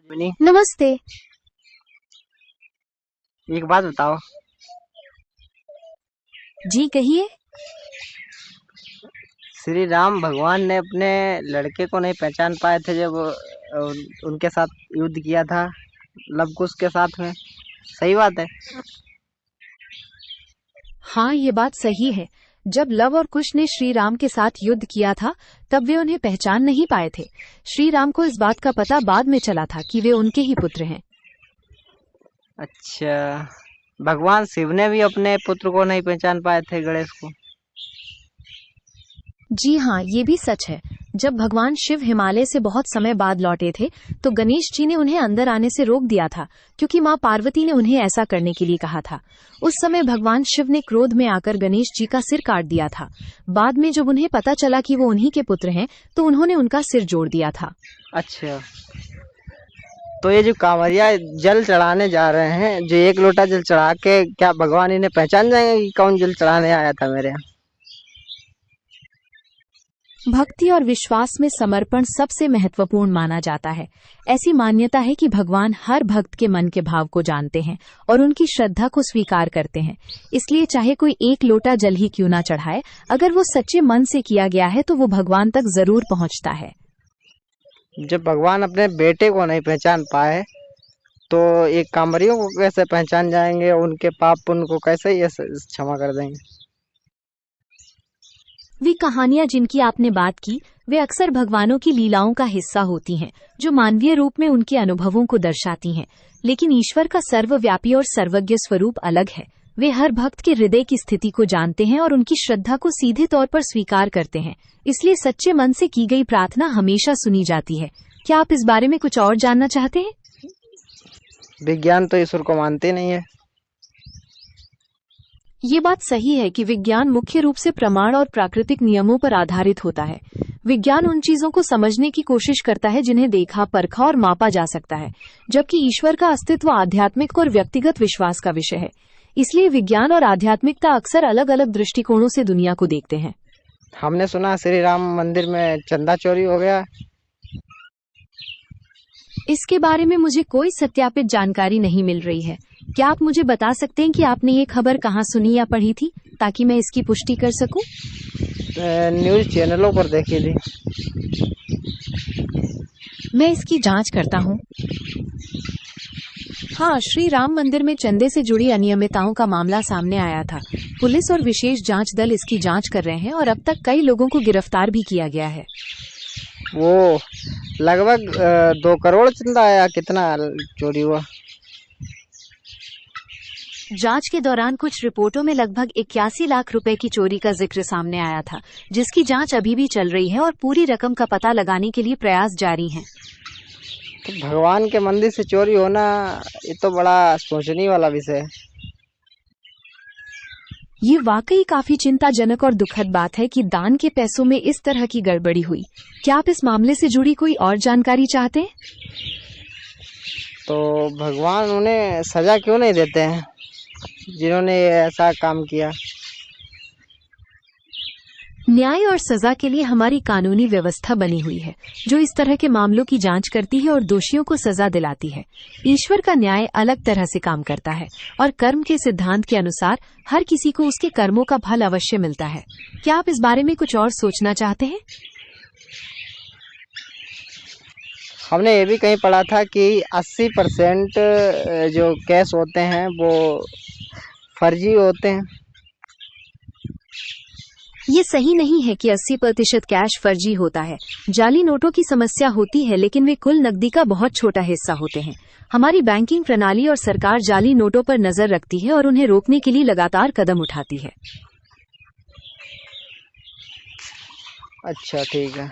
Mini, नमस्ते। एक बात बताओ। जी कहिए। श्री राम भगवान ने अपने लड़के को नहीं पहचान पाए थे जब उनके साथ युद्ध किया था लव कुश के साथ में। सही बात है। हाँ, ये बात सही है। जब लव और कुश ने श्री राम के साथ युद्ध किया था, तब वे उन्हें पहचान नहीं पाए थे। श्री राम को इस बात का पता बाद में चला था कि वे उनके ही पुत्र हैं। अच्छा, भगवान शिव ने भी अपने पुत्र को नहीं पहचान पाए थे, गणेश को। जी हाँ, ये भी सच है। जब भगवान शिव हिमालय से बहुत समय बाद लौटे थे, तो गणेश जी ने उन्हें अंदर आने से रोक दिया था, क्योंकि माँ पार्वती ने उन्हें ऐसा करने के लिए कहा था। उस समय भगवान शिव ने क्रोध में आकर गणेश जी का सिर काट दिया था। बाद में जब उन्हें पता चला कि वो उन्हीं के पुत्र हैं, तो उन्होंने उनका सिर जोड़ दिया था। अच्छा, तो ये जो कांवरिया जल चढ़ाने जा रहे हैं, जो एक लोटा जल चढ़ा के, क्या भगवान इन्हें पहचान जाएंगे कि कौन जल चढ़ाने आया था मेरे यहाँ? भक्ति और विश्वास में समर्पण सबसे महत्वपूर्ण माना जाता है। ऐसी मान्यता है कि भगवान हर भक्त के मन के भाव को जानते हैं और उनकी श्रद्धा को स्वीकार करते हैं। इसलिए चाहे कोई एक लोटा जल ही क्यों ना चढ़ाए, अगर वो सच्चे मन से किया गया है तो वो भगवान तक जरूर पहुंचता है। जब भगवान अपने बेटे को नहीं पहचान पाए, तो एक कांवरियों को कैसे पहचान जाएंगे? उनके पाप पुण्य को कैसे ये क्षमा कर देंगे? वे कहानियां जिनकी आपने बात की, वे अक्सर भगवानों की लीलाओं का हिस्सा होती हैं, जो मानवीय रूप में उनके अनुभवों को दर्शाती हैं। लेकिन ईश्वर का सर्वव्यापी और सर्वज्ञ स्वरूप अलग है। वे हर भक्त के हृदय की स्थिति को जानते हैं और उनकी श्रद्धा को सीधे तौर पर स्वीकार करते हैं। इसलिए सच्चे मन से की गई प्रार्थना हमेशा सुनी जाती है। क्या आप इस बारे में कुछ और जानना चाहते हैं? विज्ञान तो ईश्वर को मानते नहीं है। ये बात सही है कि विज्ञान मुख्य रूप से प्रमाण और प्राकृतिक नियमों पर आधारित होता है। विज्ञान उन चीजों को समझने की कोशिश करता है जिन्हें देखा, परखा और मापा जा सकता है, जबकि ईश्वर का अस्तित्व आध्यात्मिक और व्यक्तिगत विश्वास का विषय है। इसलिए विज्ञान और आध्यात्मिकता अक्सर अलग अलग दृष्टिकोणों से दुनिया को देखते हैं। हमने सुना श्री राम मंदिर में चंदा चोरी हो गया। इसके बारे में मुझे कोई सत्यापित जानकारी नहीं मिल रही है। क्या आप मुझे बता सकते हैं कि आपने ये खबर कहाँ सुनी या पढ़ी थी, ताकि मैं इसकी पुष्टि कर सकूं? न्यूज चैनलों पर देखी थी। मैं इसकी जांच करता हूं। हाँ, श्री राम मंदिर में चंदे से जुड़ी अनियमितताओं का मामला सामने आया था। पुलिस और विशेष जांच दल इसकी जांच कर रहे हैं और अब तक कई लोगों को गिरफ्तार भी किया गया है। वो लगभग 2 करोड़ चंदा आया। कितना चोरी हुआ? जांच के दौरान कुछ रिपोर्टों में लगभग 81 लाख रुपए की चोरी का जिक्र सामने आया था, जिसकी जांच अभी भी चल रही है और पूरी रकम का पता लगाने के लिए प्रयास जारी हैं। तो भगवान के मंदिर से चोरी होना, ये तो बड़ा सोचने वाला विषय है। ये वाकई काफी चिंताजनक और दुखद बात है कि दान के पैसों में इस तरह की गड़बड़ी हुई। क्या आप इस मामले से जुड़ी कोई और जानकारी चाहते हैं? तो भगवान उन्हें सजा क्यों नहीं देते हैं, जिन्होंने ऐसा काम किया? न्याय और सजा के लिए हमारी कानूनी व्यवस्था बनी हुई है, जो इस तरह के मामलों की जांच करती है और दोषियों को सजा दिलाती है। ईश्वर का न्याय अलग तरह से काम करता है और कर्म के सिद्धांत के अनुसार हर किसी को उसके कर्मों का फल अवश्य मिलता है। क्या आप इस बारे में कुछ और सोचना चाहते हैं? हमने ये भी कहीं पढ़ा था कि 80% जो केस होते हैं वो फर्जी होते हैं। ये सही नहीं है कि 80% कैश फर्जी होता है। जाली नोटों की समस्या होती है, लेकिन वे कुल नकदी का बहुत छोटा हिस्सा होते हैं। हमारी बैंकिंग प्रणाली और सरकार जाली नोटों पर नजर रखती है और उन्हें रोकने के लिए लगातार कदम उठाती है। अच्छा, ठीक है।